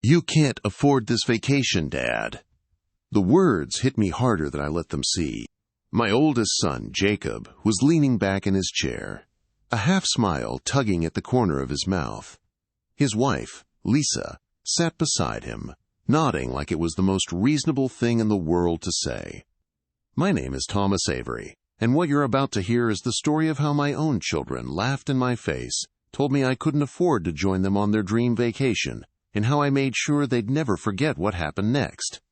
"You can't afford this vacation, Dad." The words hit me harder than I let them see. My oldest son, Jacob, was leaning back in his chair, a half-smile tugging at the corner of his mouth. His wife, Lisa, sat beside him, nodding like it was the most reasonable thing in the world to say. My name is Thomas Avery, and what you're about to hear is the story of how my own children laughed in my face, told me I couldn't afford to join them on their dream vacation, and how I made sure they'd never forget what happened next.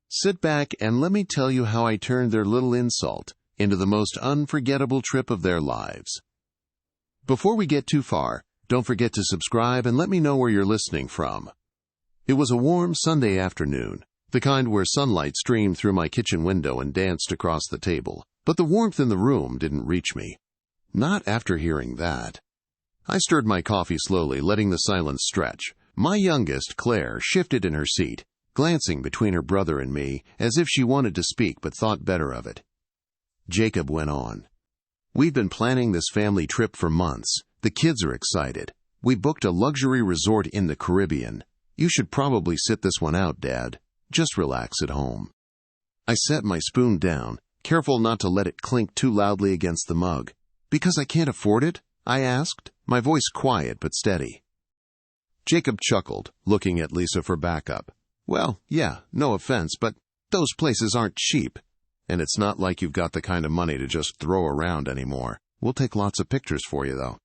Sit back and let me tell you how I turned their little insult into the most unforgettable trip of their lives. Before we get too far, don't forget to subscribe and let me know where you're listening from. It was a warm Sunday afternoon, the kind where sunlight streamed through my kitchen window and danced across the table, but the warmth in the room didn't reach me. Not after hearing that. I stirred my coffee slowly, letting the silence stretch. My youngest, Claire, shifted in her seat, glancing between her brother and me as if she wanted to speak but thought better of it. Jacob went on. "We've been planning this family trip for months. The kids are excited. We booked a luxury resort in the Caribbean. You should probably sit this one out, Dad. Just relax at home." I set my spoon down, careful not to let it clink too loudly against the mug. "Because I can't afford it?" I asked, my voice quiet but steady. Jacob chuckled, looking at Lisa for backup. "Well, yeah, no offense, but those places aren't cheap. And it's not like you've got the kind of money to just throw around anymore. We'll take lots of pictures for you, though."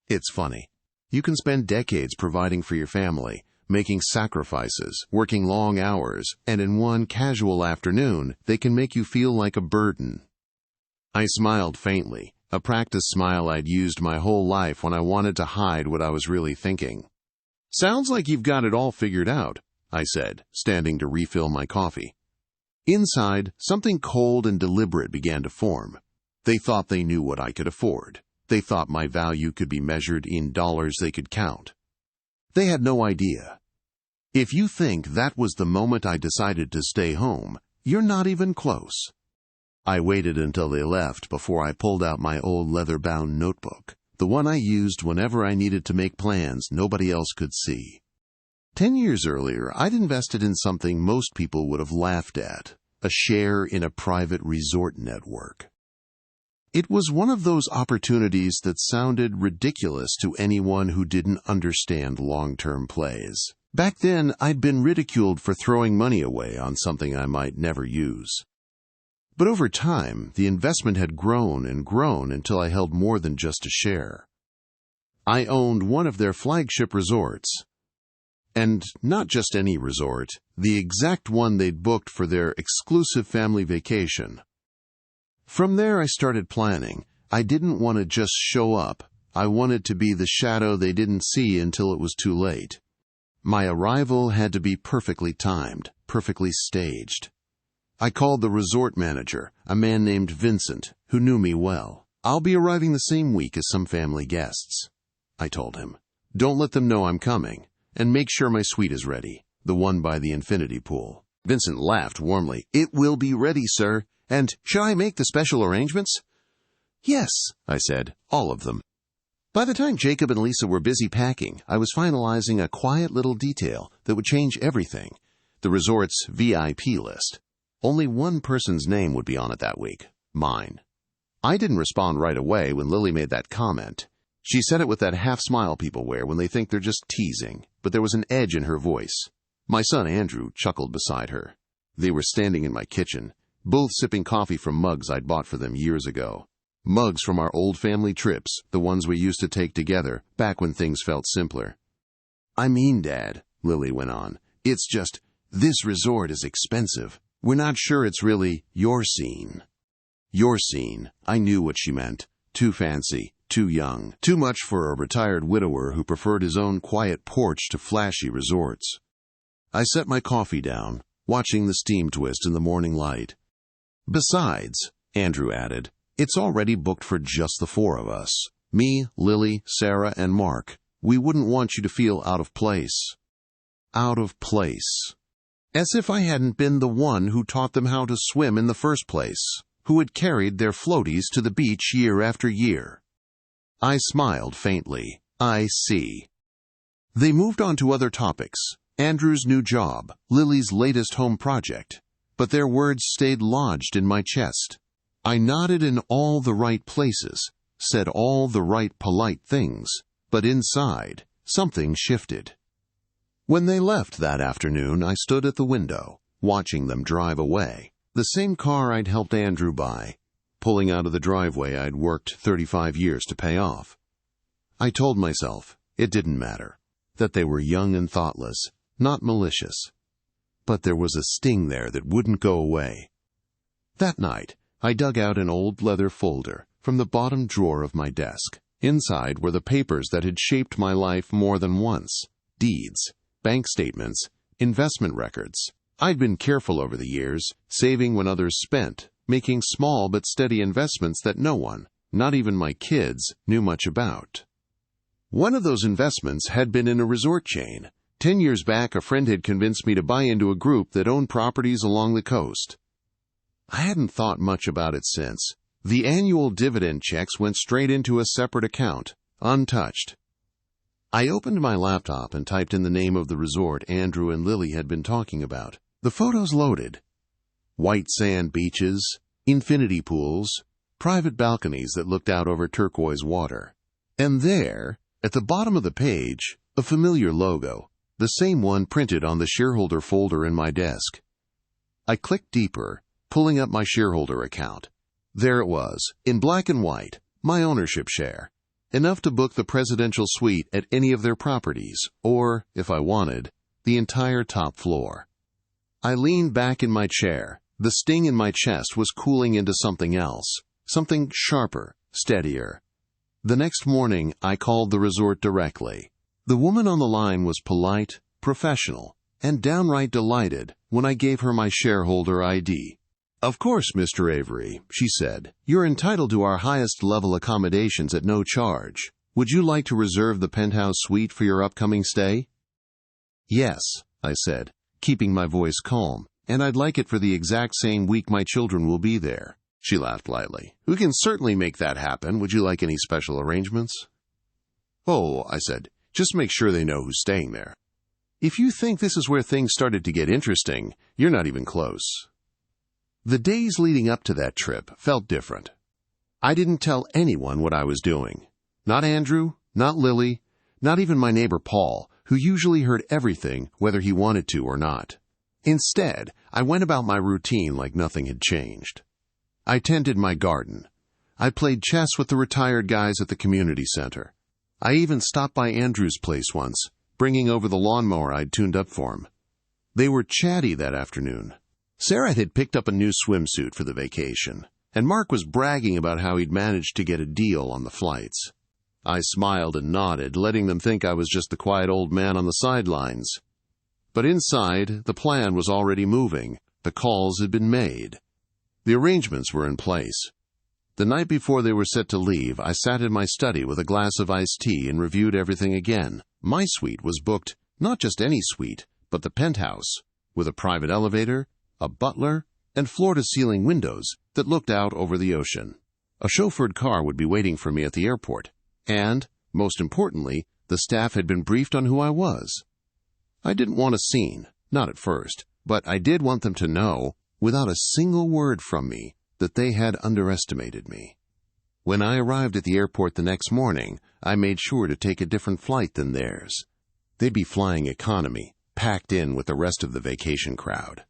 It's funny. You can spend decades providing for your family, making sacrifices, working long hours, and in one casual afternoon, they can make you feel like a burden. I smiled faintly, a practice smile I'd used my whole life when I wanted to hide what I was really thinking. "Sounds like you've got it all figured out," I said, standing to refill my coffee. Inside, something cold and deliberate began to form. They thought they knew what I could afford. They thought my value could be measured in dollars they could count. They had no idea. If you think that was the moment I decided to stay home, you're not even close. I waited until they left before I pulled out my old leather-bound notebook, the one I used whenever I needed to make plans nobody else could see. 10 years earlier, I'd invested in something most people would have laughed at, a share in a private resort network. It was one of those opportunities that sounded ridiculous to anyone who didn't understand long-term plays. Back then, I'd been ridiculed for throwing money away on something I might never use. But over time, the investment had grown and grown until I held more than just a share. I owned one of their flagship resorts. And not just any resort, the exact one they'd booked for their exclusive family vacation. From there I started planning. I didn't want to just show up. I wanted to be the shadow they didn't see until it was too late. My arrival had to be perfectly timed, perfectly staged. I called the resort manager, a man named Vincent, who knew me well. "I'll be arriving the same week as some family guests," I told him. "Don't let them know I'm coming. And make sure my suite is ready, the one by the infinity pool." Vincent laughed warmly. "It will be ready, sir. And should I make the special arrangements?" "Yes," I said, "all of them." By the time Jacob and Lisa were busy packing, I was finalizing a quiet little detail that would change everything, the resort's VIP list. Only one person's name would be on it that week, mine. I didn't respond right away when Lily made that comment. She said it with that half-smile people wear when they think they're just teasing, but there was an edge in her voice. My son Andrew chuckled beside her. They were standing in my kitchen, both sipping coffee from mugs I'd bought for them years ago. Mugs from our old family trips, the ones we used to take together, back when things felt simpler. "I mean, Dad," Lily went on, "it's just, this resort is expensive. We're not sure it's really your scene." Your scene. I knew what she meant. Too fancy, too young, too much for a retired widower who preferred his own quiet porch to flashy resorts. I set my coffee down, watching the steam twist in the morning light. "Besides," Andrew added, "it's already booked for just the four of us. Me, Lily, Sarah, and Mark. We wouldn't want you to feel out of place." Out of place. As if I hadn't been the one who taught them how to swim in the first place, who had carried their floaties to the beach year after year. I smiled faintly. "I see." They moved on to other topics. Andrew's new job, Lily's latest home project. But their words stayed lodged in my chest. I nodded in all the right places, said all the right polite things, but inside, something shifted. When they left that afternoon, I stood at the window, watching them drive away. The same car I'd helped Andrew buy, pulling out of the driveway I'd worked 35 years to pay off. I told myself it didn't matter, that they were young and thoughtless, not malicious. But there was a sting there that wouldn't go away. That night, I dug out an old leather folder from the bottom drawer of my desk. Inside were the papers that had shaped my life more than once: deeds, bank statements, investment records. I'd been careful over the years, saving when others spent, making small but steady investments that no one, not even my kids, knew much about. One of those investments had been in a resort chain. 10 years back, a friend had convinced me to buy into a group that owned properties along the coast. I hadn't thought much about it since. The annual dividend checks went straight into a separate account, untouched. I opened my laptop and typed in the name of the resort Andrew and Lily had been talking about. The photos loaded. White sand beaches, infinity pools, private balconies that looked out over turquoise water. And there, at the bottom of the page, a familiar logo, the same one printed on the shareholder folder in my desk. I clicked deeper, pulling up my shareholder account. There it was, in black and white, my ownership share. Enough to book the presidential suite at any of their properties, or, if I wanted, the entire top floor. I leaned back in my chair. The sting in my chest was cooling into something else, something sharper, steadier. The next morning, I called the resort directly. The woman on the line was polite, professional, and downright delighted when I gave her my shareholder ID. "Of course, Mr. Avery," she said. "You're entitled to our highest-level accommodations at no charge. Would you like to reserve the penthouse suite for your upcoming stay?" "Yes," I said, keeping my voice calm, "and I'd like it for the exact same week my children will be there." She laughed lightly. "We can certainly make that happen. Would you like any special arrangements?" "Oh," I said, "just make sure they know who's staying there." "If you think this is where things started to get interesting, you're not even close." The days leading up to that trip felt different. I didn't tell anyone what I was doing. Not Andrew, not Lily, not even my neighbor Paul, who usually heard everything whether he wanted to or not. Instead, I went about my routine like nothing had changed. I tended my garden. I played chess with the retired guys at the community center. I even stopped by Andrew's place once, bringing over the lawnmower I'd tuned up for him. They were chatty that afternoon. Sarah had picked up a new swimsuit for the vacation, and Mark was bragging about how he'd managed to get a deal on the flights. I smiled and nodded, letting them think I was just the quiet old man on the sidelines. But inside, the plan was already moving. The calls had been made. The arrangements were in place. The night before they were set to leave, I sat in my study with a glass of iced tea and reviewed everything again. My suite was booked, not just any suite, but the penthouse, with a private elevator, a butler, and floor-to-ceiling windows that looked out over the ocean. A chauffeured car would be waiting for me at the airport, and, most importantly, the staff had been briefed on who I was. I didn't want a scene, not at first, but I did want them to know, without a single word from me, that they had underestimated me. When I arrived at the airport the next morning, I made sure to take a different flight than theirs. They'd be flying economy, packed in with the rest of the vacation crowd.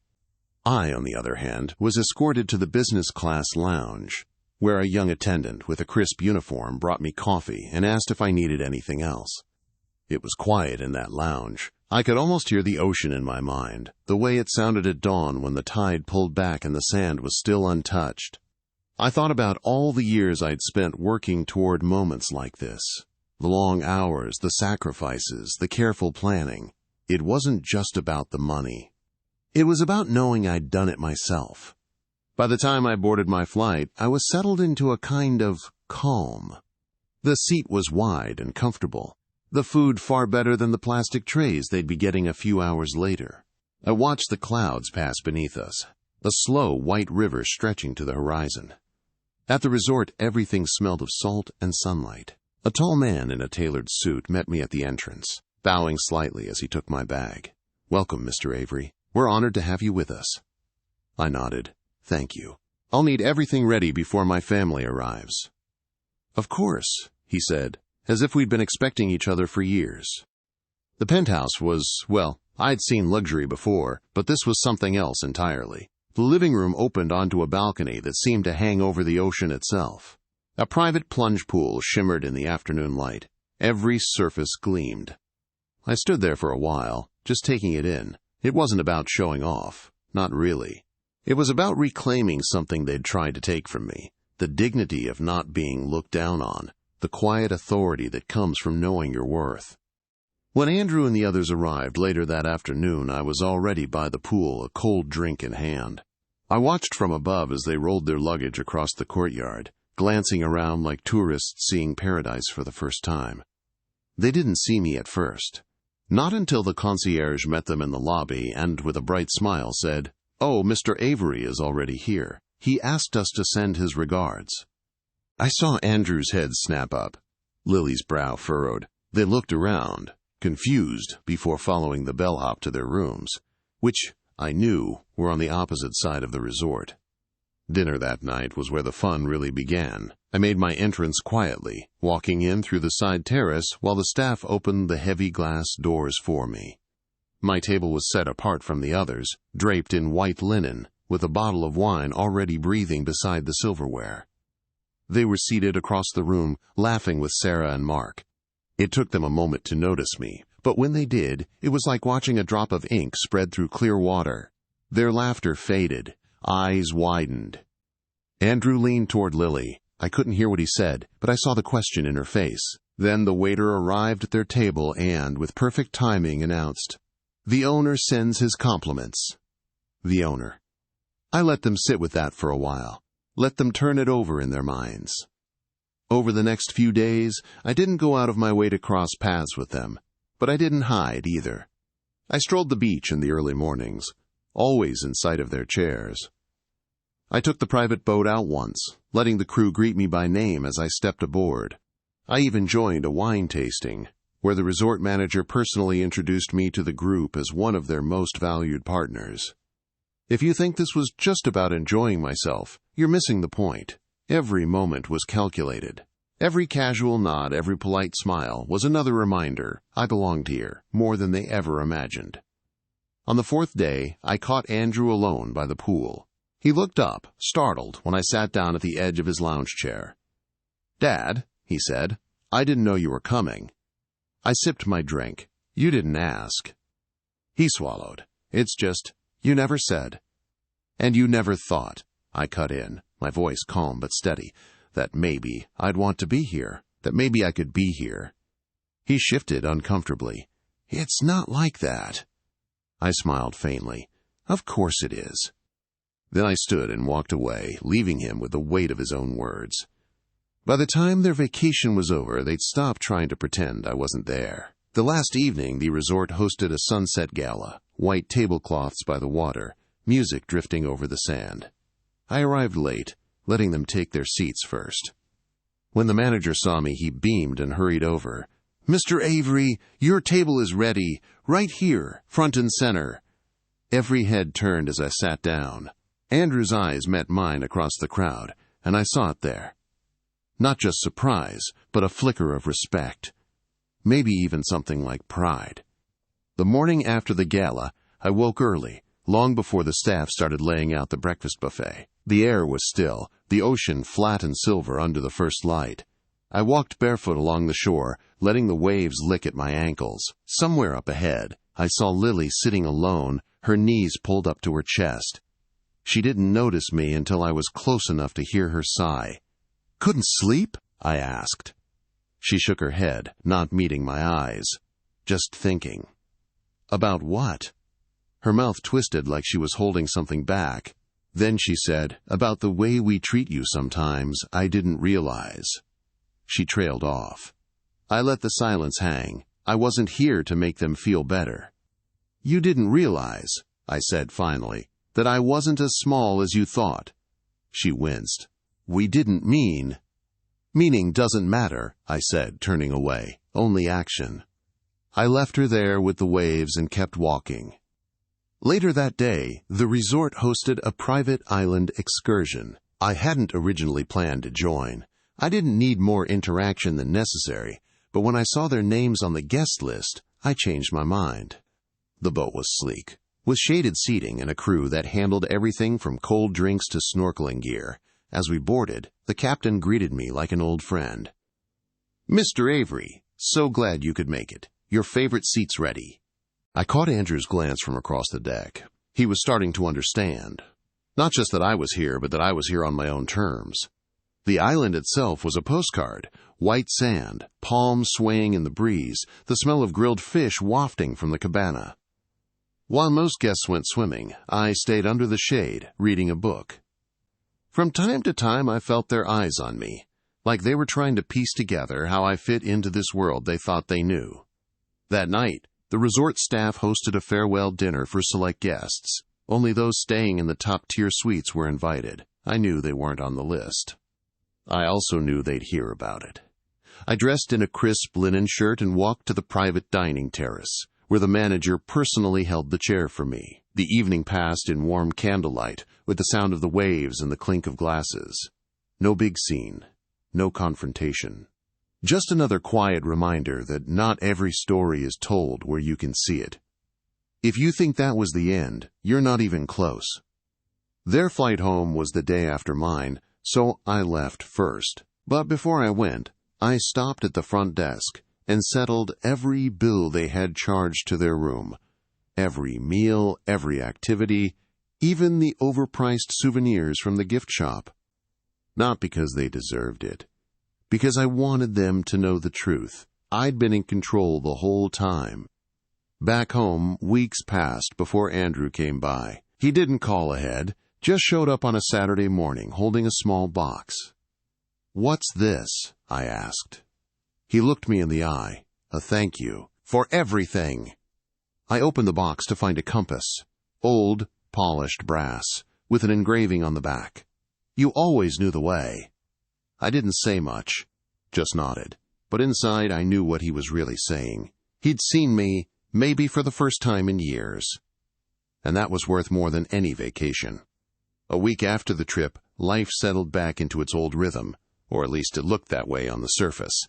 I, on the other hand, was escorted to the business-class lounge, where a young attendant with a crisp uniform brought me coffee and asked if I needed anything else. It was quiet in that lounge. I could almost hear the ocean in my mind, the way it sounded at dawn when the tide pulled back and the sand was still untouched. I thought about all the years I'd spent working toward moments like this. The long hours, the sacrifices, the careful planning. It wasn't just about the money. It was about knowing I'd done it myself. By the time I boarded my flight, I was settled into a kind of calm. The seat was wide and comfortable. The food far better than the plastic trays they'd be getting a few hours later. I watched the clouds pass beneath us, a slow white river stretching to the horizon. At the resort, everything smelled of salt and sunlight. A tall man in a tailored suit met me at the entrance, bowing slightly as he took my bag. "Welcome, Mr. Avery. We're honored to have you with us." I nodded. "Thank you. I'll need everything ready before my family arrives." "Of course," he said, as if we'd been expecting each other for years. The penthouse was, well, I'd seen luxury before, but this was something else entirely. The living room opened onto a balcony that seemed to hang over the ocean itself. A private plunge pool shimmered in the afternoon light. Every surface gleamed. I stood there for a while, just taking it in. It wasn't about showing off. Not really. It was about reclaiming something they'd tried to take from me. The dignity of not being looked down on. The quiet authority that comes from knowing your worth. When Andrew and the others arrived later that afternoon, I was already by the pool, a cold drink in hand. I watched from above as they rolled their luggage across the courtyard, glancing around like tourists seeing paradise for the first time. They didn't see me at first. Not until the concierge met them in the lobby and, with a bright smile, said, "Oh, Mr. Avery is already here. He asked us to send his regards." I saw Andrew's head snap up. Lily's brow furrowed. They looked around, confused, before following the bellhop to their rooms, which, I knew, were on the opposite side of the resort. Dinner that night was where the fun really began. I made my entrance quietly, walking in through the side terrace while the staff opened the heavy glass doors for me. My table was set apart from the others, draped in white linen, with a bottle of wine already breathing beside the silverware. They were seated across the room, laughing with Sarah and Mark. It took them a moment to notice me, but when they did, it was like watching a drop of ink spread through clear water. Their laughter faded, eyes widened. Andrew leaned toward Lily. I couldn't hear what he said, but I saw the question in her face. Then the waiter arrived at their table and, with perfect timing, announced, "The owner sends his compliments." The owner. I let them sit with that for a while. Let them turn it over in their minds. Over the next few days, I didn't go out of my way to cross paths with them, but I didn't hide either. I strolled the beach in the early mornings, always in sight of their chairs. I took the private boat out once, letting the crew greet me by name as I stepped aboard. I even joined a wine tasting, where the resort manager personally introduced me to the group as one of their most valued partners. If you think this was just about enjoying myself, you're missing the point. Every moment was calculated. Every casual nod, every polite smile was another reminder I belonged here more than they ever imagined. On the fourth day, I caught Andrew alone by the pool. He looked up, startled, when I sat down at the edge of his lounge chair. "Dad," he said, "I didn't know you were coming." I sipped my drink. "You didn't ask." He swallowed. "It's just, you never said." "And you never thought," I cut in, my voice calm but steady, "that maybe I'd want to be here, that maybe I could be here." He shifted uncomfortably. "It's not like that." I smiled faintly. "Of course it is." Then I stood and walked away, leaving him with the weight of his own words. By the time their vacation was over, they'd stopped trying to pretend I wasn't there. The last evening, the resort hosted a sunset gala, white tablecloths by the water, music drifting over the sand. I arrived late, letting them take their seats first. When the manager saw me, he beamed and hurried over. "Mr. Avery, your table is ready, right here, front and center." Every head turned as I sat down. Andrew's eyes met mine across the crowd, and I saw it there. Not just surprise, but a flicker of respect. Maybe even something like pride. The morning after the gala, I woke early, long before the staff started laying out the breakfast buffet. The air was still, the ocean flat and silver under the first light. I walked barefoot along the shore, letting the waves lick at my ankles. Somewhere up ahead, I saw Lily sitting alone, her knees pulled up to her chest. She didn't notice me until I was close enough to hear her sigh. "Couldn't sleep?" I asked. She shook her head, not meeting my eyes. Just thinking. About what? Her mouth twisted like she was holding something back. Then she said, "About the way we treat you sometimes, I didn't realize." She trailed off. I let the silence hang. I wasn't here to make them feel better. "You didn't realize," I said finally, "that I wasn't as small as you thought." She winced. "We didn't mean—" "Meaning doesn't matter," I said, turning away. "Only action." I left her there with the waves and kept walking. Later that day, the resort hosted a private island excursion. I hadn't originally planned to join. I didn't need more interaction than necessary, but when I saw their names on the guest list, I changed my mind. The boat was sleek, with shaded seating and a crew that handled everything from cold drinks to snorkeling gear. As we boarded, the captain greeted me like an old friend. "Mr. Avery, so glad you could make it. Your favorite seat's ready." I caught Andrew's glance from across the deck. He was starting to understand. Not just that I was here, but that I was here on my own terms. The island itself was a postcard. White sand, palms swaying in the breeze, the smell of grilled fish wafting from the cabana. While most guests went swimming, I stayed under the shade, reading a book. From time to time, I felt their eyes on me, like they were trying to piece together how I fit into this world they thought they knew. That night, the resort staff hosted a farewell dinner for select guests. Only those staying in the top-tier suites were invited. I knew they weren't on the list. I also knew they'd hear about it. I dressed in a crisp linen shirt and walked to the private dining terrace, where the manager personally held the chair for me. The evening passed in warm candlelight, with the sound of the waves and the clink of glasses. No big scene, no confrontation. Just another quiet reminder that not every story is told where you can see it. If you think that was the end, you're not even close. Their flight home was the day after mine, so I left first. But before I went, I stopped at the front desk and settled every bill they had charged to their room. Every meal, every activity, even the overpriced souvenirs from the gift shop. Not because they deserved it. Because I wanted them to know the truth. I'd been in control the whole time. Back home, weeks passed before Andrew came by. He didn't call ahead, just showed up on a Saturday morning holding a small box. "What's this?" I asked. He looked me in the eye. "A thank you. For everything." I opened the box to find a compass. Old, polished brass, with an engraving on the back. "You always knew the way." I didn't say much, just nodded. But inside I knew what he was really saying. He'd seen me, maybe for the first time in years. And that was worth more than any vacation. A week after the trip, life settled back into its old rhythm, or at least it looked that way on the surface.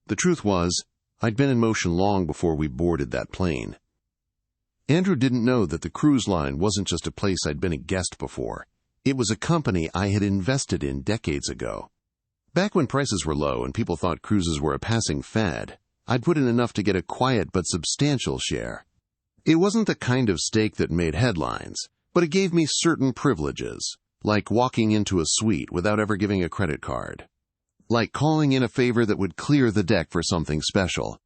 The truth was, I'd been in motion long before we boarded that plane. Andrew didn't know that the cruise line wasn't just a place I'd been a guest before. It was a company I had invested in decades ago. Back when prices were low and people thought cruises were a passing fad, I'd put in enough to get a quiet but substantial share. It wasn't the kind of stake that made headlines, but it gave me certain privileges, like walking into a suite without ever giving a credit card. Like calling in a favor that would clear the deck for something special.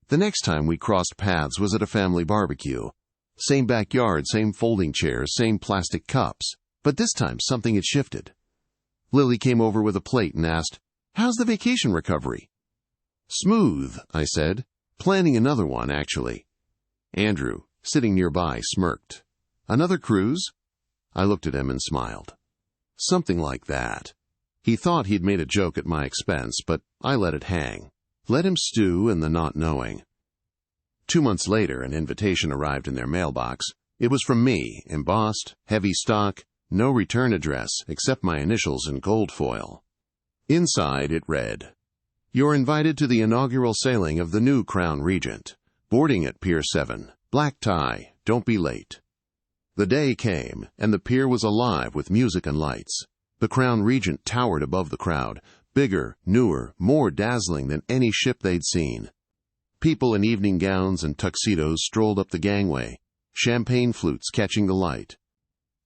The next time we crossed paths was at a family barbecue. Same backyard, same folding chairs, same plastic cups. But this time something had shifted. Lily came over with a plate and asked, "How's the vacation recovery?" "Smooth," I said. "Planning another one, actually." Andrew, sitting nearby, smirked. "Another cruise?" I looked at him and smiled. Something like that. He thought he'd made a joke at my expense, but I let it hang. Let him stew in the not knowing. 2 months later, an invitation arrived in their mailbox. It was from me, embossed, heavy stock, no return address except my initials in gold foil. Inside it read, "You're invited to the inaugural sailing of the new Crown Regent. Boarding at Pier 7. Black tie. Don't be late." The day came, and the pier was alive with music and lights. The Crown Regent towered above the crowd, bigger, newer, more dazzling than any ship they'd seen. People in evening gowns and tuxedos strolled up the gangway, champagne flutes catching the light.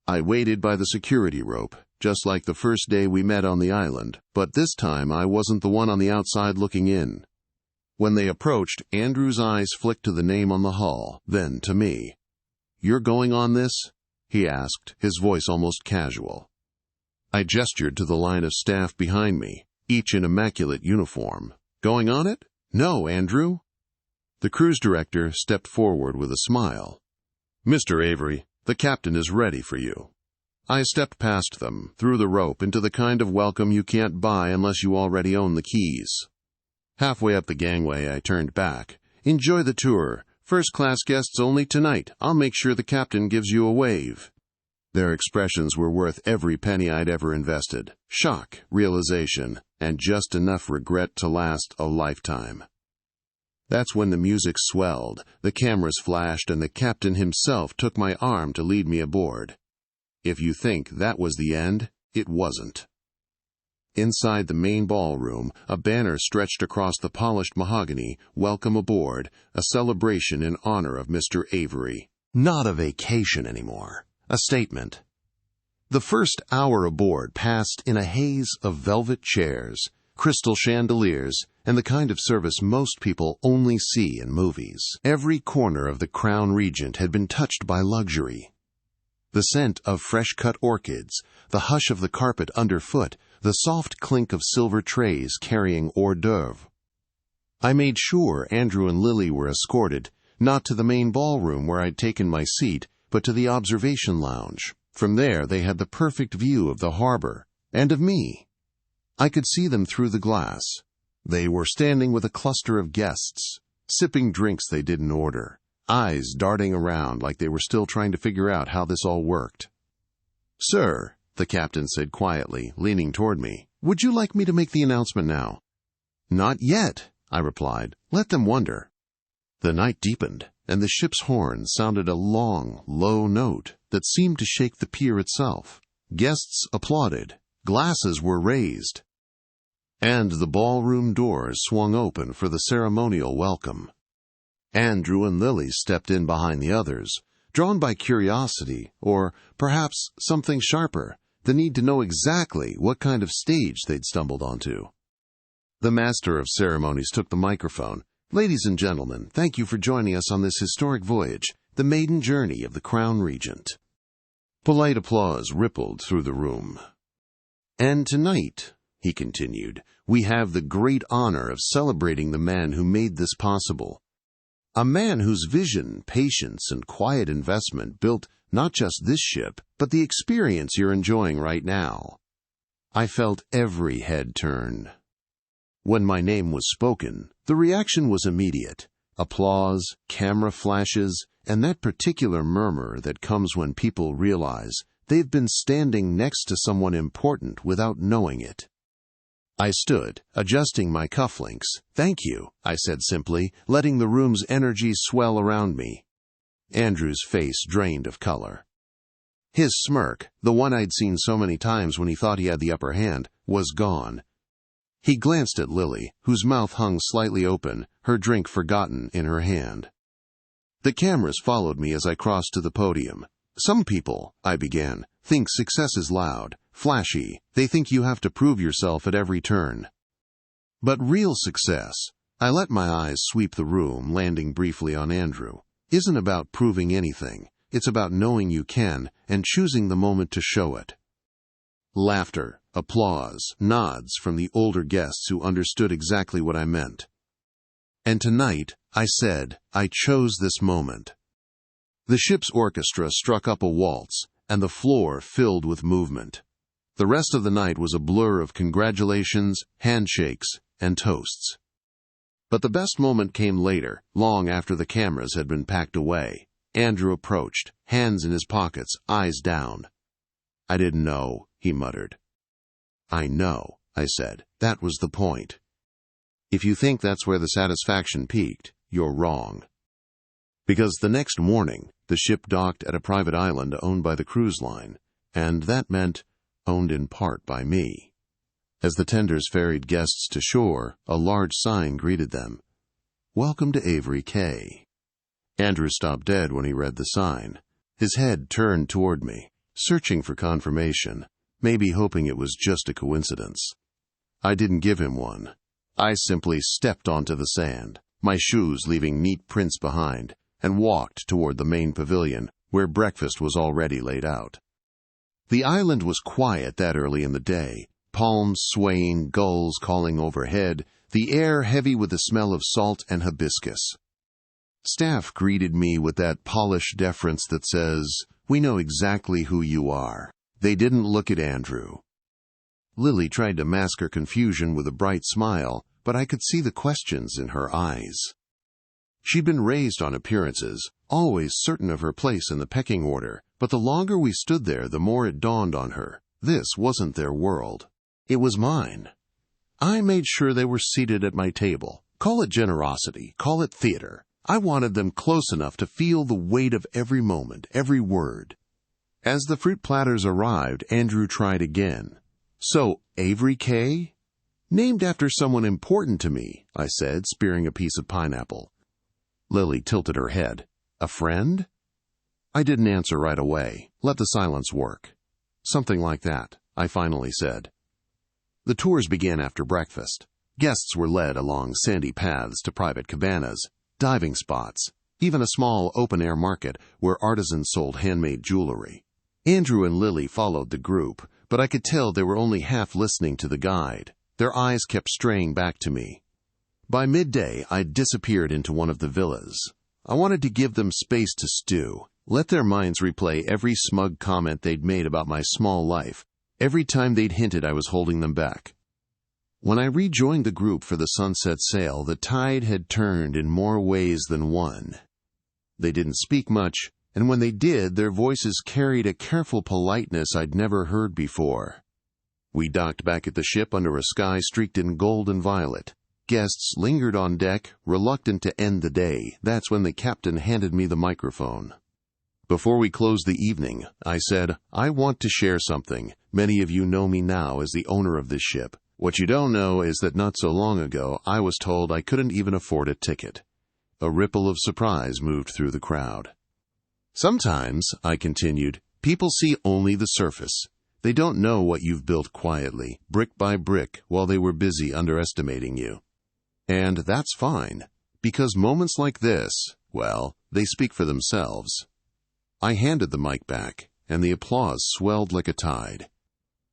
I waited by the security rope, just like the first day we met on the island, but this time I wasn't the one on the outside looking in. When they approached, Andrew's eyes flicked to the name on the hull, then to me. "You're going on this?" he asked, his voice almost casual. I gestured to the line of staff behind me, each in immaculate uniform. "Going on it?" "No, Andrew." The cruise director stepped forward with a smile. "Mr. Avery, the captain is ready for you." I stepped past them, through the rope, into the kind of welcome you can't buy unless you already own the keys. Halfway up the gangway, I turned back. "Enjoy the tour. First-class guests only tonight. I'll make sure the captain gives you a wave." Their expressions were worth every penny I'd ever invested. Shock, realization, and just enough regret to last a lifetime. That's when the music swelled, the cameras flashed, and the captain himself took my arm to lead me aboard. If you think that was the end, it wasn't. Inside the main ballroom, a banner stretched across the polished mahogany, "Welcome aboard," a celebration in honor of Mr. Avery. Not a vacation anymore. A statement. The first hour aboard passed in a haze of velvet chairs, crystal chandeliers, and the kind of service most people only see in movies. Every corner of the Crown Regent had been touched by luxury. The scent of fresh-cut orchids, the hush of the carpet underfoot, the soft clink of silver trays carrying hors d'oeuvre. I made sure Andrew and Lily were escorted, not to the main ballroom where I'd taken my seat, but to the observation lounge. From there they had the perfect view of the harbor, and of me. I could see them through the glass. They were standing with a cluster of guests, sipping drinks they didn't order, eyes darting around like they were still trying to figure out how this all worked. "Sir," the captain said quietly, leaning toward me, "would you like me to make the announcement now?" "Not yet," I replied. "Let them wonder." The night deepened, and the ship's horn sounded a long, low note that seemed to shake the pier itself. Guests applauded. Glasses were raised. And the ballroom doors swung open for the ceremonial welcome. Andrew and Lily stepped in behind the others, drawn by curiosity, or perhaps something sharper, the need to know exactly what kind of stage they'd stumbled onto. The master of ceremonies took the microphone. "Ladies and gentlemen, thank you for joining us on this historic voyage, the maiden journey of the Crown Regent." Polite applause rippled through the room. "And tonight," he continued, "we have the great honor of celebrating the man who made this possible. A man whose vision, patience, and quiet investment built not just this ship, but the experience you're enjoying right now." I felt every head turn. When my name was spoken, the reaction was immediate. Applause, camera flashes, and that particular murmur that comes when people realize they've been standing next to someone important without knowing it. I stood, adjusting my cufflinks. "Thank you," I said simply, letting the room's energy swell around me. Andrew's face drained of color. His smirk, the one I'd seen so many times when he thought he had the upper hand, was gone. He glanced at Lily, whose mouth hung slightly open, her drink forgotten in her hand. The cameras followed me as I crossed to the podium. "Some people," I began, "think success is loud, flashy. They think you have to prove yourself at every turn. But real success," I let my eyes sweep the room, landing briefly on Andrew, "isn't about proving anything. It's about knowing you can and choosing the moment to show it." Laughter, applause, nods from the older guests who understood exactly what I meant. "And tonight," I said, "I chose this moment." The ship's orchestra struck up a waltz, and the floor filled with movement. The rest of the night was a blur of congratulations, handshakes, and toasts. But the best moment came later, long after the cameras had been packed away. Andrew approached, hands in his pockets, eyes down. "I didn't know," he muttered. "I know," I said. "That was the point. If you think that's where the satisfaction peaked, you're wrong." Because the next morning, the ship docked at a private island owned by the cruise line, and that meant owned in part by me. As the tenders ferried guests to shore, a large sign greeted them. "Welcome to Avery Cay." Andrew stopped dead when he read the sign. His head turned toward me, searching for confirmation, maybe hoping it was just a coincidence. I didn't give him one. I simply stepped onto the sand, my shoes leaving neat prints behind, and walked toward the main pavilion, where breakfast was already laid out. The island was quiet that early in the day, palms swaying, gulls calling overhead, the air heavy with the smell of salt and hibiscus. Staff greeted me with that polished deference that says, "We know exactly who you are." They didn't look at Andrew. Lily tried to mask her confusion with a bright smile, but I could see the questions in her eyes. She'd been raised on appearances, always certain of her place in the pecking order, but the longer we stood there, the more it dawned on her. This wasn't their world. It was mine. I made sure they were seated at my table. Call it generosity, call it theater. I wanted them close enough to feel the weight of every moment, every word. As the fruit platters arrived, Andrew tried again. "So, Avery K?" "Named after someone important to me," I said, spearing a piece of pineapple. Lily tilted her head. "A friend?" I didn't answer right away. Let the silence work. "Something like that," I finally said. The tours began after breakfast. Guests were led along sandy paths to private cabanas, diving spots, even a small open-air market where artisans sold handmade jewelry. Andrew and Lily followed the group, but I could tell they were only half listening to the guide. Their eyes kept straying back to me. By midday, I'd disappeared into one of the villas. I wanted to give them space to stew, let their minds replay every smug comment they'd made about my small life, every time they'd hinted I was holding them back. When I rejoined the group for the sunset sail, the tide had turned in more ways than one. They didn't speak much, and when they did, their voices carried a careful politeness I'd never heard before. We docked back at the ship under a sky streaked in gold and violet. Guests lingered on deck, reluctant to end the day. That's when the captain handed me the microphone. Before we closed the evening, I said, "I want to share something. Many of you know me now as the owner of this ship. What you don't know is that not so long ago, I was told I couldn't even afford a ticket." A ripple of surprise moved through the crowd. "Sometimes," I continued, "people see only the surface. They don't know what you've built quietly, brick by brick, while they were busy underestimating you. And that's fine, because moments like this, well, they speak for themselves." I handed the mic back, and the applause swelled like a tide.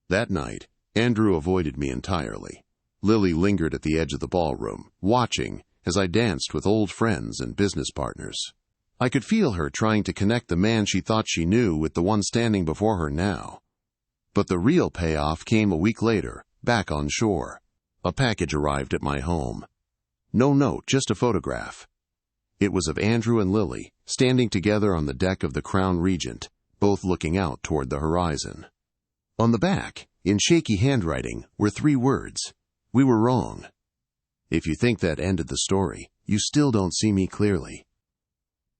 That night, Andrew avoided me entirely. Lily lingered at the edge of the ballroom, watching as I danced with old friends and business partners. I could feel her trying to connect the man she thought she knew with the one standing before her now. But the real payoff came a week later, back on shore. A package arrived at my home. No note, just a photograph. It was of Andrew and Lily, standing together on the deck of the Crown Regent, both looking out toward the horizon. On the back, in shaky handwriting, were 3 words. "We were wrong." If you think that ended the story, you still don't see me clearly.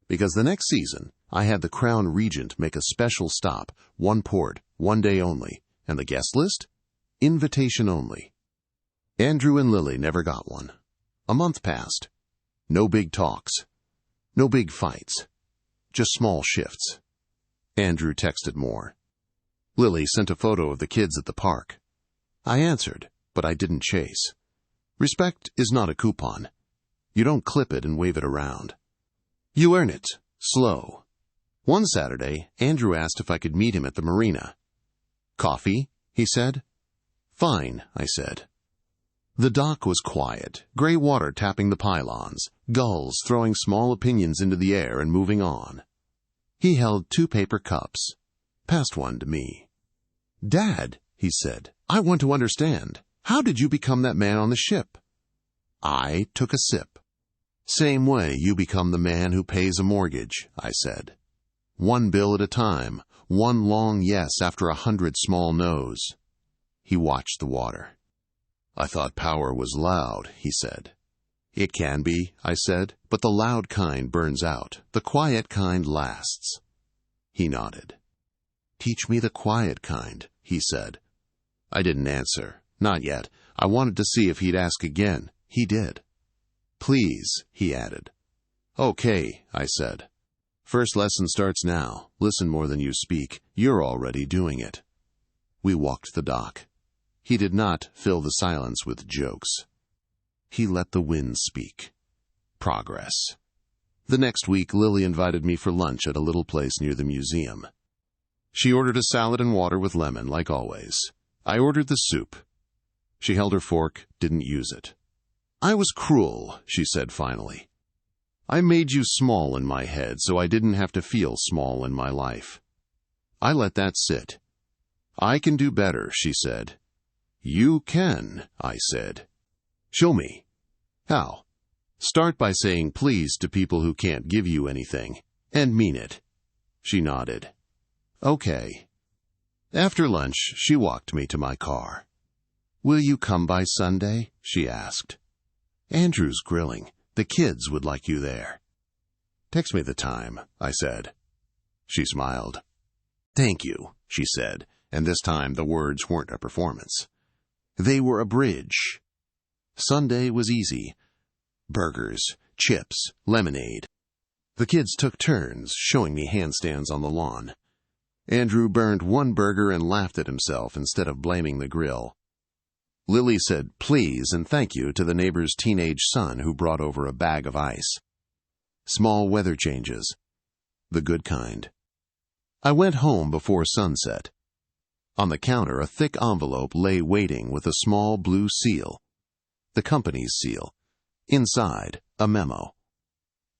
Because the next season, I had the Crown Regent make a special stop, 1 port, 1 day only, and the guest list? Invitation only. Andrew and Lily never got one. A month passed. No big talks. No big fights. Just small shifts. Andrew texted more. Lily sent a photo of the kids at the park. I answered, but I didn't chase. Respect is not a coupon. You don't clip it and wave it around. You earn it, slow. One Saturday, Andrew asked if I could meet him at the marina. "Coffee?" he said. "Fine," I said. The dock was quiet, gray water tapping the pylons, gulls throwing small opinions into the air and moving on. He held 2 paper cups, passed one to me. "Dad," he said, "I want to understand. How did you become that man on the ship?" I took a sip. "Same way you become the man who pays a mortgage," I said. 1 bill at a time, 1 long yes after 100 small no's. He watched the water. "I thought power was loud," he said. "It can be," I said, "but the loud kind burns out. The quiet kind lasts." He nodded. "Teach me the quiet kind," he said. I didn't answer. Not yet. I wanted to see if he'd ask again. He did. "Please," he added. "Okay," I said. "First lesson starts now. Listen more than you speak. You're already doing it." We walked the dock. He did not fill the silence with jokes. He let the wind speak. Progress. The next week, Lily invited me for lunch at a little place near the museum. She ordered a salad and water with lemon, like always. I ordered the soup. She held her fork, didn't use it. "I was cruel," she said finally. "I made you small in my head so I didn't have to feel small in my life." I let that sit. "I can do better," she said. "You can," I said. "Show me." "How?" Start by saying please to people who can't give you anything, and mean it. She nodded. Okay. After lunch, she walked me to my car. Will you come by Sunday? She asked. Andrew's grilling. The kids would like you there. Text me the time, I said. She smiled. Thank you, she said, and this time the words weren't a performance. They were a bridge. Sunday was easy. Burgers, chips, lemonade. The kids took turns showing me handstands on the lawn. Andrew burned one burger and laughed at himself instead of blaming the grill. Lily said please and thank you to the neighbor's teenage son who brought over a bag of ice. Small weather changes. The good kind. I went home before sunset. On the counter, a thick envelope lay waiting with a small blue seal. The company's seal. Inside, a memo.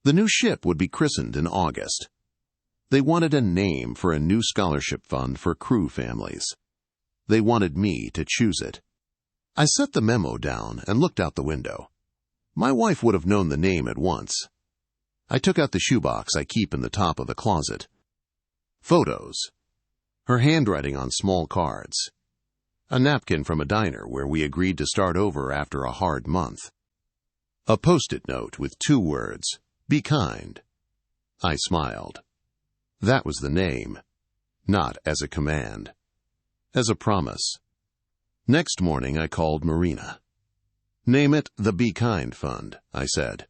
The new ship would be christened in August. They wanted a name for a new scholarship fund for crew families. They wanted me to choose it. I set the memo down and looked out the window. My wife would have known the name at once. I took out the shoebox I keep in the top of the closet. Photos. Her handwriting on small cards. A napkin from a diner where we agreed to start over after a hard month. A post-it note with 2 words, be kind. I smiled. That was the name, not as a command, as a promise. Next morning I called Marina. Name it the Be Kind Fund, I said.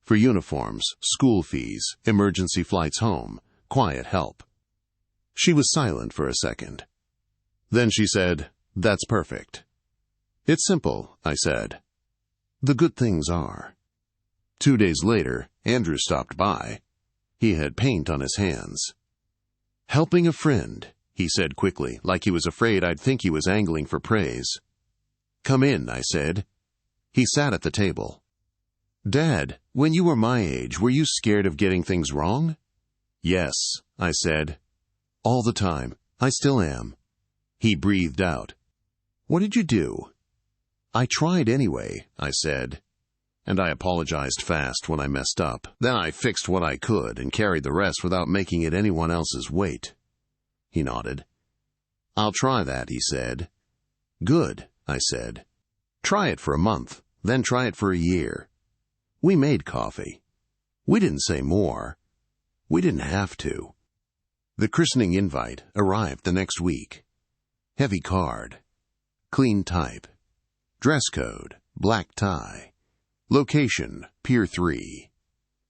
For uniforms, school fees, emergency flights home, quiet help. She was silent for a second. Then she said, that's perfect. It's simple, I said. The good things are. 2 days later, Andrew stopped by. He had paint on his hands. Helping a friend, he said quickly, like he was afraid I'd think he was angling for praise. Come in, I said. He sat at the table. Dad, when you were my age, were you scared of getting things wrong? Yes, I said. All the time. I still am. He breathed out. What did you do? I tried anyway, I said. And I apologized fast when I messed up. Then I fixed what I could and carried the rest without making it anyone else's weight. He nodded. I'll try that, he said. Good, I said. Try it for a month, then try it for a year. We made coffee. We didn't say more. We didn't have to. The christening invite arrived the next week. Heavy card. Clean type. Dress code, black tie. Location, Pier 3.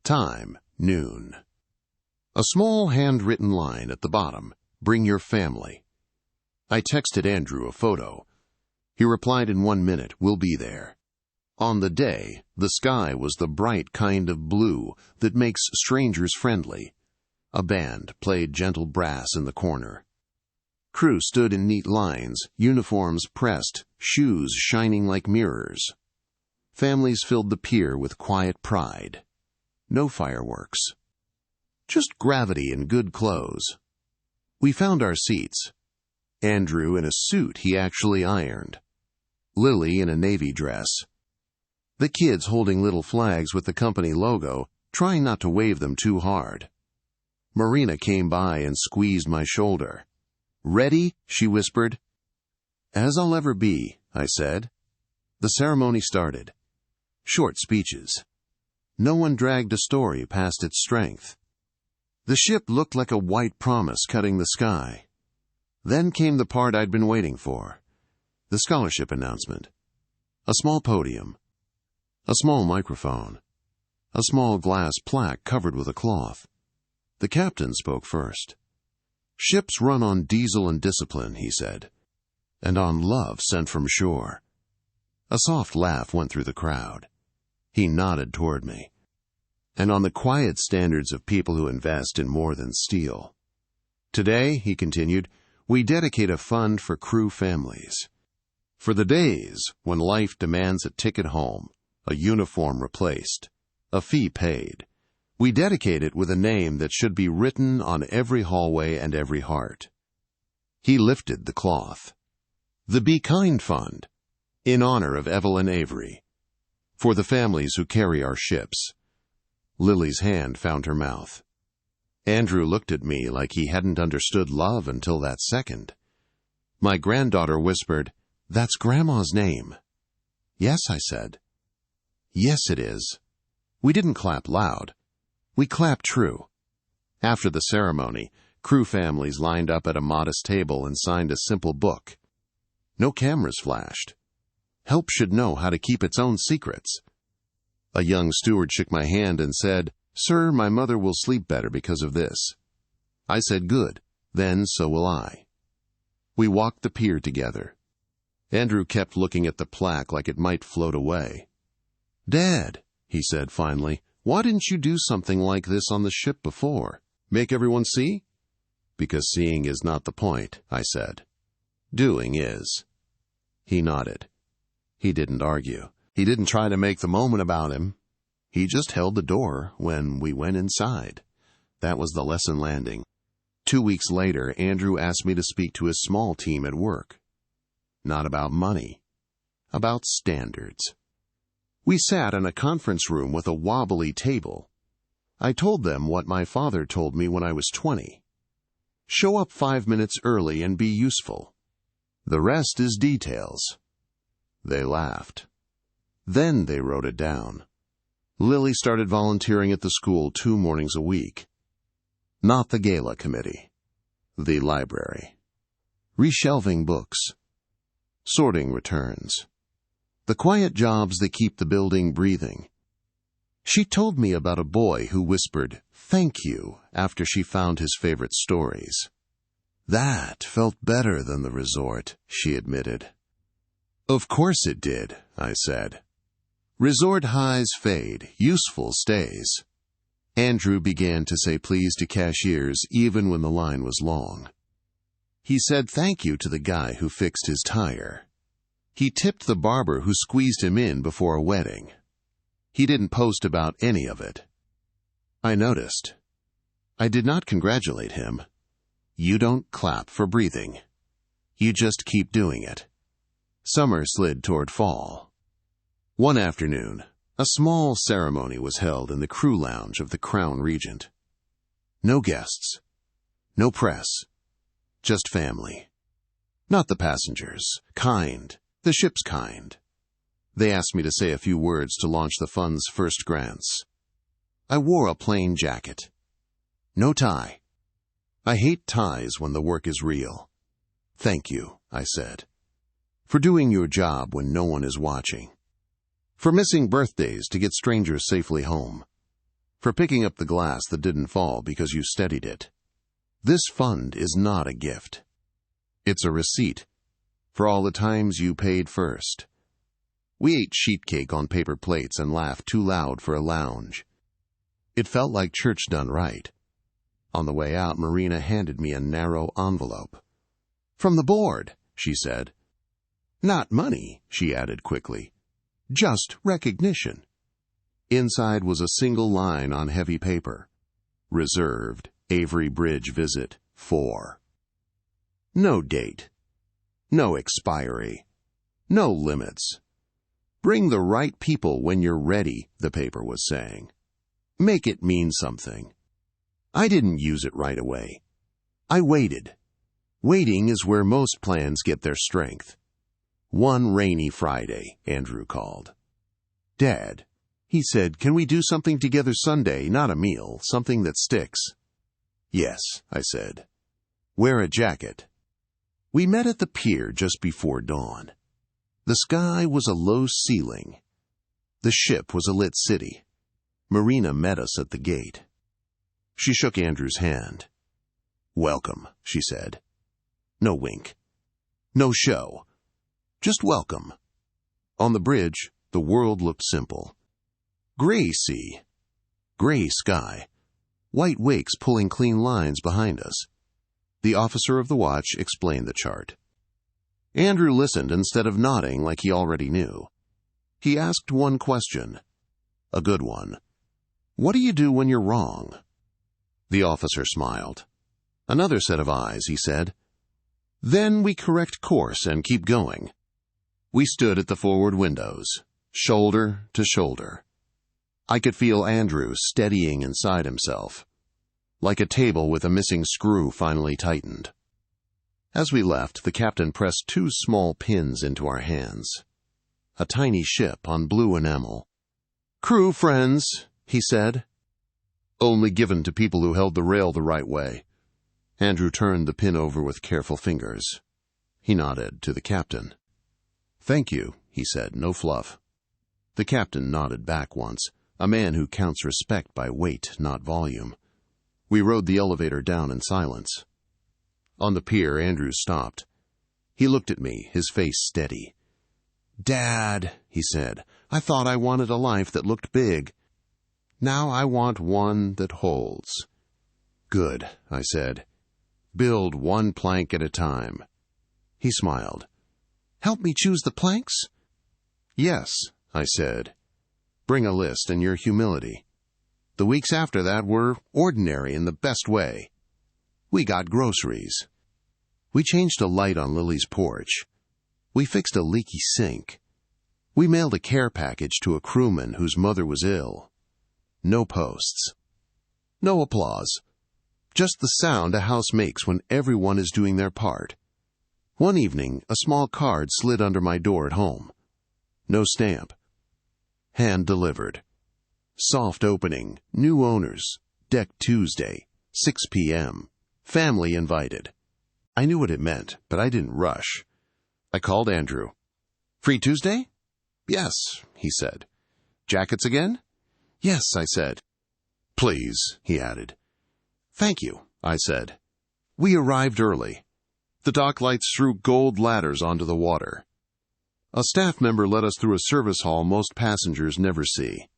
Time, noon. A small handwritten line at the bottom, bring your family. I texted Andrew a photo. He replied in 1 minute, we'll be there. On the day, the sky was the bright kind of blue that makes strangers friendly. A band played gentle brass in the corner. Crew stood in neat lines, uniforms pressed, shoes shining like mirrors. Families filled the pier with quiet pride. No fireworks. Just gravity and good clothes. We found our seats. Andrew in a suit he actually ironed. Lily in a navy dress. The kids holding little flags with the company logo, trying not to wave them too hard. Marina came by and squeezed my shoulder. Ready? She whispered. As I'll ever be, I said. The ceremony started. Short speeches. No one dragged a story past its strength. The ship looked like a white promise cutting the sky. Then came the part I'd been waiting for. The scholarship announcement. A small podium. A small microphone. A small glass plaque covered with a cloth. The captain spoke first. Ships run on diesel and discipline, he said, and on love sent from shore. A soft laugh went through the crowd. He nodded toward me. And on the quiet standards of people who invest in more than steel. Today, he continued, we dedicate a fund for crew families. For the days when life demands a ticket home, a uniform replaced, a fee paid, we dedicate it with a name that should be written on every hallway and every heart. He lifted the cloth. The Be Kind Fund, in honor of Evelyn Avery. For the families who carry our ships. Lily's hand found her mouth. Andrew looked at me like he hadn't understood love until that second. My granddaughter whispered, "That's Grandma's name." "Yes," I said. "Yes, it is." We didn't clap loud. We clapped true. After the ceremony, crew families lined up at a modest table and signed a simple book. No cameras flashed. Help should know how to keep its own secrets. A young steward shook my hand and said, "Sir, my mother will sleep better because of this." I said, "Good, then so will I." We walked the pier together. Andrew kept looking at the plaque like it might float away. "Dad," he said finally, "why didn't you do something like this on the ship before? Make everyone see?" "Because seeing is not the point," I said. "Doing is." He nodded. He didn't argue. He didn't try to make the moment about him. He just held the door when we went inside. That was the lesson landing. 2 weeks later, Andrew asked me to speak to his small team at work. Not about money. About standards. We sat in a conference room with a wobbly table. I told them what my father told me when I was 20. Show up 5 minutes early and be useful. The rest is details. They laughed. Then they wrote it down. Lily started volunteering at the school 2 mornings a week. Not the gala committee. The library. Reshelving books. Sorting returns. The quiet jobs that keep the building breathing. She told me about a boy who whispered, "Thank you," after she found his favorite stories. That felt better than the resort, she admitted. Of course it did, I said. Resort highs fade, useful stays. Andrew began to say please to cashiers even when the line was long. He said thank you to the guy who fixed his tire. He tipped the barber who squeezed him in before a wedding. He didn't post about any of it. I noticed. I did not congratulate him. You don't clap for breathing. You just keep doing it. Summer slid toward fall. One afternoon, a small ceremony was held in the crew lounge of the Crown Regent. No guests. No press. Just family. Not the passengers. Kind. The ship's kind. They asked me to say a few words to launch the fund's first grants. I wore a plain jacket. No tie. I hate ties when the work is real. Thank you, I said. For doing your job when no one is watching. For missing birthdays to get strangers safely home. For picking up the glass that didn't fall because you steadied it. This fund is not a gift. It's a receipt for all the times you paid first. We ate sheet cake on paper plates and laughed too loud for a lounge. It felt like church done right. On the way out, Marina handed me a narrow envelope. From the board, she said. Not money, she added quickly. Just recognition. Inside was a single line on heavy paper. Reserved, Avery Bridge visit, 4. No date. No expiry. No limits. Bring the right people when you're ready, the paper was saying. Make it mean something. I didn't use it right away. I waited. Waiting is where most plans get their strength. One rainy Friday, Andrew called. Dad, he said, can we do something together Sunday, not a meal, something that sticks? Yes, I said. Wear a jacket. We met at the pier just before dawn. The sky was a low ceiling. The ship was a lit city. Marina met us at the gate. She shook Andrew's hand. Welcome, she said. No wink. No show. Just welcome. On the bridge, the world looked simple. Gray sea. Gray sky. White wakes pulling clean lines behind us. The officer of the watch explained the chart. Andrew listened instead of nodding like he already knew. He asked one question. A good one. What do you do when you're wrong? The officer smiled. Another set of eyes, he said. Then we correct course and keep going. We stood at the forward windows. shoulder to shoulder. I could feel Andrew steadying inside himself, like a table with a missing screw finally tightened. As we left, the captain pressed 2 small pins into our hands. A tiny ship on blue enamel. "Crew friends," he said. "Only given to people who held the rail the right way." Andrew turned the pin over with careful fingers. He nodded to the captain. "Thank you," he said, no fluff. The captain nodded back once, a man who counts respect by weight, not volume. We rode the elevator down in silence. On the pier, Andrew stopped. He looked at me, his face steady. "Dad," he said, "I thought I wanted a life that looked big. Now I want one that holds." "Good," I said. "Build one plank at a time." He smiled. "Help me choose the planks?" "Yes," I said. "Bring a list and your humility." The weeks after that were ordinary in the best way. We got groceries. We changed a light on Lily's porch. We fixed a leaky sink. We mailed a care package to a crewman whose mother was ill. No posts. No applause. Just the sound a house makes when everyone is doing their part. One evening, a small card slid under my door at home. No stamp. Hand delivered. Soft opening. New owners. Deck Tuesday. 6 p.m. Family invited. I knew what it meant, but I didn't rush. I called Andrew. "Free Tuesday?" "Yes," he said. "Jackets again?" "Yes," I said. "Please," he added. "Thank you," I said. We arrived early. The dock lights threw gold ladders onto the water. A staff member led us through a service hall most passengers never see.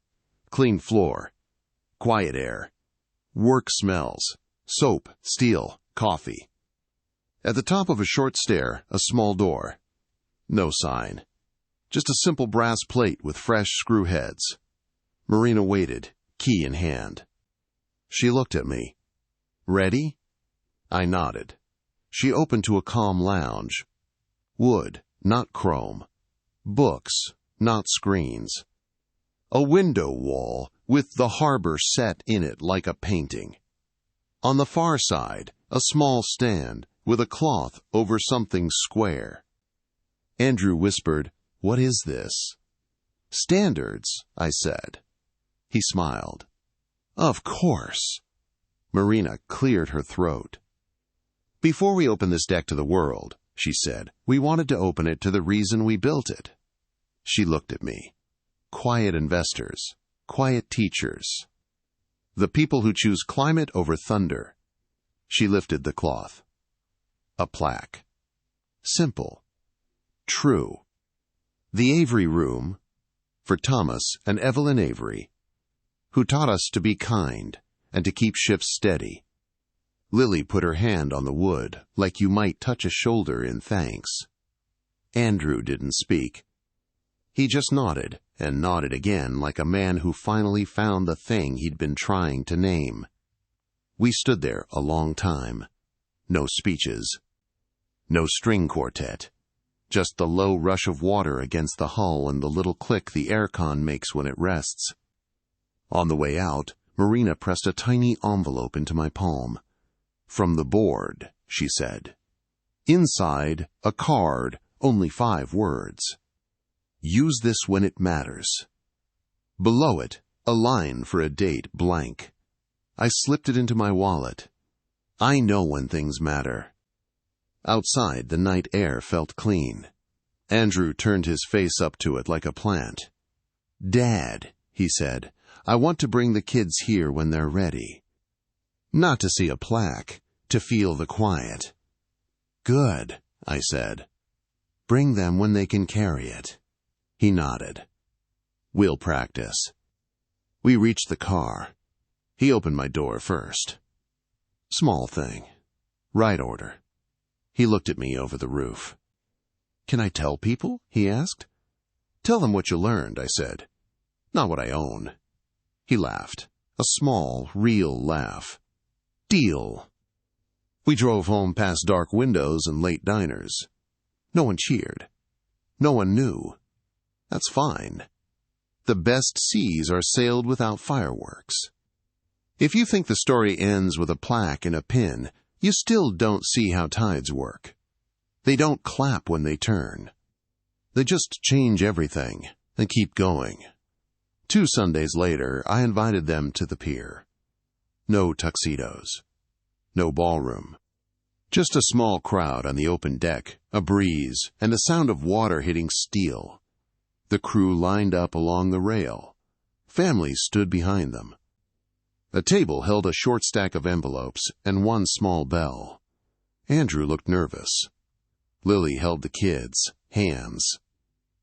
Clean floor. Quiet air. Work smells. Soap, steel, coffee. At the top of a short stair, a small door. No sign. Just a simple brass plate with fresh screw heads. Marina waited, key in hand. She looked at me. "Ready?" I nodded. She opened to a calm lounge. Wood, not chrome. Books, not screens. A window wall with the harbor set in it like a painting. On the far side, a small stand with a cloth over something square. Andrew whispered, "What is this?" "Standards," I said. He smiled. "Of course." Marina cleared her throat. "Before we open this deck to the world," she said, "we wanted to open it to the reason we built it." She looked at me. Quiet investors, quiet teachers. The people who choose climate over thunder. She lifted the cloth. A plaque. Simple. True. The Avery Room, for Thomas and Evelyn Avery, who taught us to be kind and to keep ships steady. Lily put her hand on the wood, like you might touch a shoulder in thanks. Andrew didn't speak. He just nodded, and nodded again like a man who finally found the thing he'd been trying to name. We stood there a long time. No speeches. No string quartet. Just the low rush of water against the hull and the little click the aircon makes when it rests. On the way out, Marina pressed a tiny envelope into my palm. "From the board," she said. "Inside, a card, only 5 words. Use this when it matters." Below it, a line for a date blank. I slipped it into my wallet. I know when things matter. Outside, the night air felt clean. Andrew turned his face up to it like a plant. "Dad," he said, "I want to bring the kids here when they're ready. Not to see a plaque, to feel the quiet." "Good," I said. "Bring them when they can carry it." He nodded. "We'll practice." We reached the car. He opened my door first. Small thing. Right order. He looked at me over the roof. "Can I tell people?" he asked. "Tell them what you learned," I said. "Not what I own." He laughed. A small, real laugh. "Deal." We drove home past dark windows and late diners. No one cheered. No one knew. That's fine. The best seas are sailed without fireworks. If you think the story ends with a plaque and a pin, you still don't see how tides work. They don't clap when they turn. They just change everything and keep going. 2 Sundays later, I invited them to the pier. No tuxedos. No ballroom. Just a small crowd on the open deck, a breeze, and a sound of water hitting steel. The crew lined up along the rail. Families stood behind them. A table held a short stack of envelopes and one small bell. Andrew looked nervous. Lily held the kids' hands.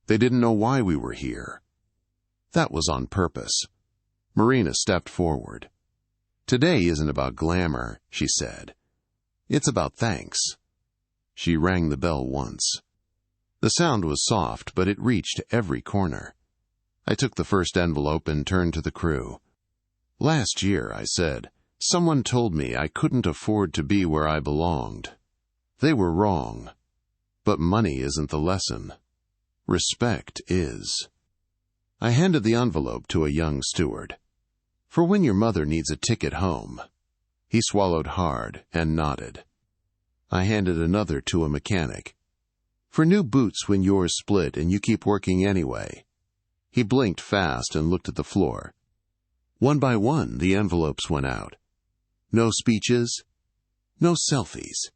They didn't know why we were here. That was on purpose. Marina stepped forward. "Today isn't about glamour," she said. "It's about thanks." She rang the bell once. The sound was soft, but it reached every corner. I took the first envelope and turned to the crew. "Last year," I said, "someone told me I couldn't afford to be where I belonged. They were wrong. But money isn't the lesson. Respect is." I handed the envelope to a young steward. "For when your mother needs a ticket home." He swallowed hard and nodded. I handed another to a mechanic. "For new boots when yours split and you keep working anyway." He blinked fast and looked at the floor. One by one, the envelopes went out. No speeches, no selfies.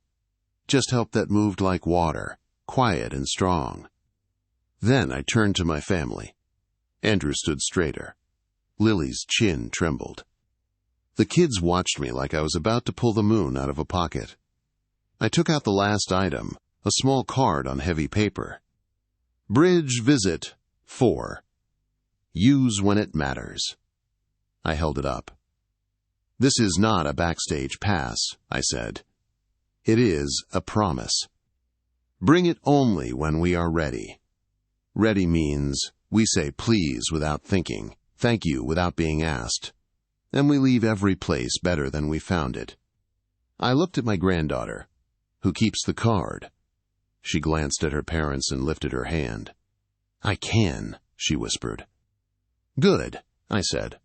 Just help that moved like water, quiet and strong. Then I turned to my family. Andrew stood straighter. Lily's chin trembled. The kids watched me like I was about to pull the moon out of a pocket. I took out the last item, a small card on heavy paper. "Bridge visit 4. Use when it matters." I held it up. "This is not a backstage pass," I said. "It is a promise. Bring it only when we are ready." Ready means we say please without thinking, thank you without being asked, and we leave every place better than we found it. I looked at my granddaughter. "Who keeps the card?" She glanced at her parents and lifted her hand. "I can," she whispered. "Good," I said.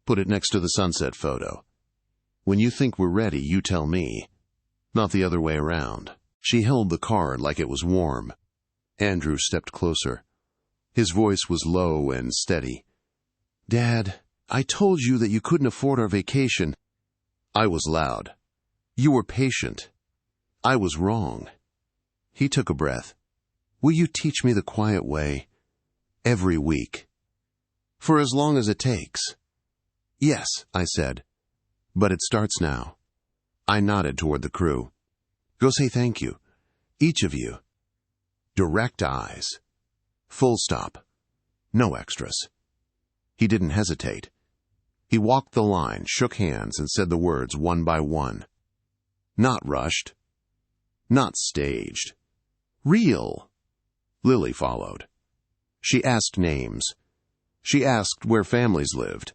"Put it next to the sunset photo. When you think we're ready, you tell me. Not the other way around." She held the card like it was warm. Andrew stepped closer. His voice was low and steady. "Dad, I told you that you couldn't afford our vacation." I was loud. "You were patient. I was wrong." He took a breath. "Will you teach me the quiet way? Every week. For as long as it takes." "Yes," I said. "But it starts now." I nodded toward the crew. "Go say thank you. Each of you. Direct eyes. Full stop. No extras." He didn't hesitate. He walked the line, shook hands, and said the words one by one. Not rushed. Not staged. Real. Lily followed. She asked names. She asked where families lived.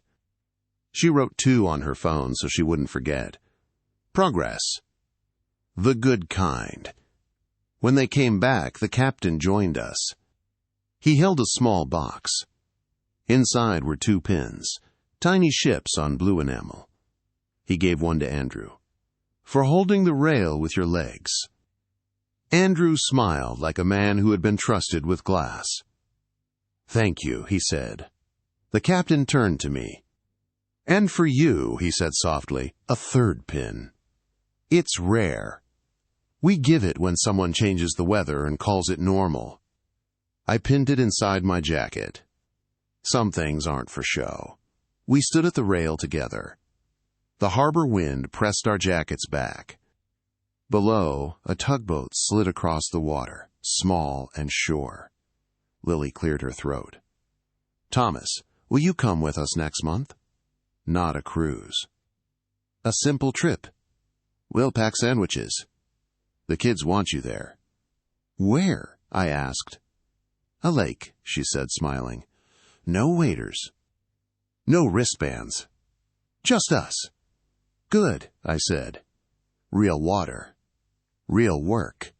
She wrote 2 on her phone so she wouldn't forget. Progress. The good kind. When they came back, the captain joined us. He held a small box. Inside were 2 pins, tiny ships on blue enamel. He gave one to Andrew. "For holding the rail with your legs." Andrew smiled like a man who had been trusted with glass. "Thank you," he said. The captain turned to me. "And for you," he said softly, "a 3rd pin. It's rare. We give it when someone changes the weather and calls it normal." I pinned it inside my jacket. Some things aren't for show. We stood at the rail together. The harbor wind pressed our jackets back. Below, a tugboat slid across the water, small and sure. Lily cleared her throat. "Thomas, will you come with us next month?" "Not a cruise." "A simple trip. We'll pack sandwiches. The kids want you there." "Where?" I asked. "A lake," she said, smiling. "No waiters. No wristbands. Just us." "Good," I said. "Real water. Real work."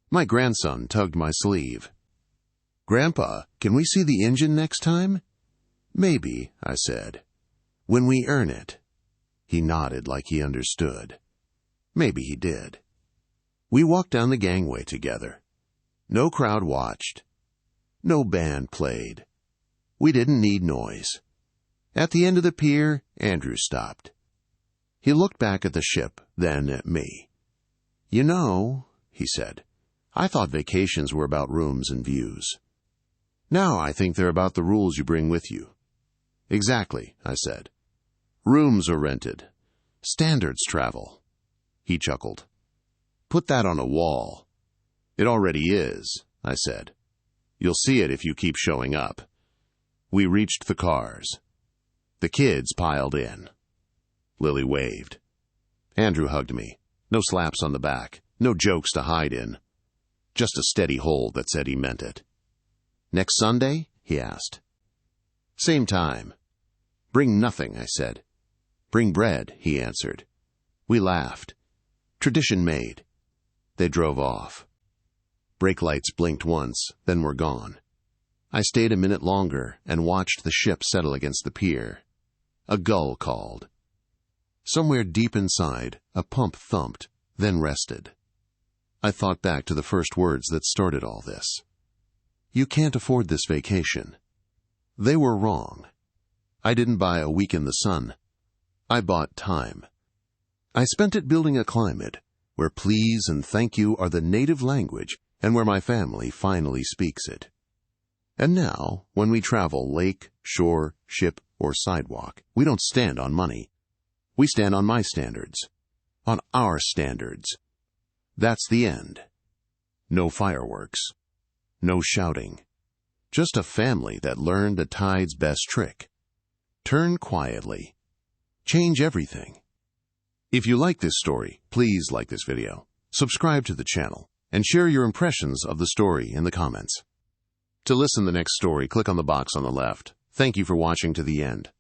My grandson tugged my sleeve. "Grandpa, can we see the engine next time?" Maybe, I said. When we earn it. He nodded like he understood. Maybe he did. We walked down the gangway together. No crowd watched. No band played. We didn't need noise. At the end of the pier, Andrew stopped. He looked back at the ship, then at me. You know, he said, I thought vacations were about rooms and views. Now I think they're about the rules you bring with you. Exactly, I said. Rooms are rented. Standards travel. He chuckled. Put that on a wall. It already is, I said. You'll see it if you keep showing up. We reached the cars. The kids piled in. Lily waved. Andrew hugged me. No slaps on the back. No jokes to hide in. Just a steady hold that said he meant it. Next Sunday? He asked. Same time. Bring nothing, I said. Bring bread, he answered. We laughed. Tradition made. They drove off. Brake lights blinked once, then were gone. I stayed a minute longer and watched the ship settle against the pier. A gull called. Somewhere deep inside, a pump thumped, then rested. I thought back to the first words that started all this. You can't afford this vacation. They were wrong. I didn't buy a week in the sun. I bought time. I spent it building a climate where please and thank you are the native language and where my family finally speaks it. And now, when we travel lake, shore, ship, or sidewalk, we don't stand on money. We stand on my standards. On our standards. That's the end. No fireworks. No shouting. Just a family that learned the tide's best trick. Turn quietly. Change everything. If you like this story, please like this video, subscribe to the channel, and share your impressions of the story in the comments. To listen to the next story, click on the box on the left. Thank you for watching to the end.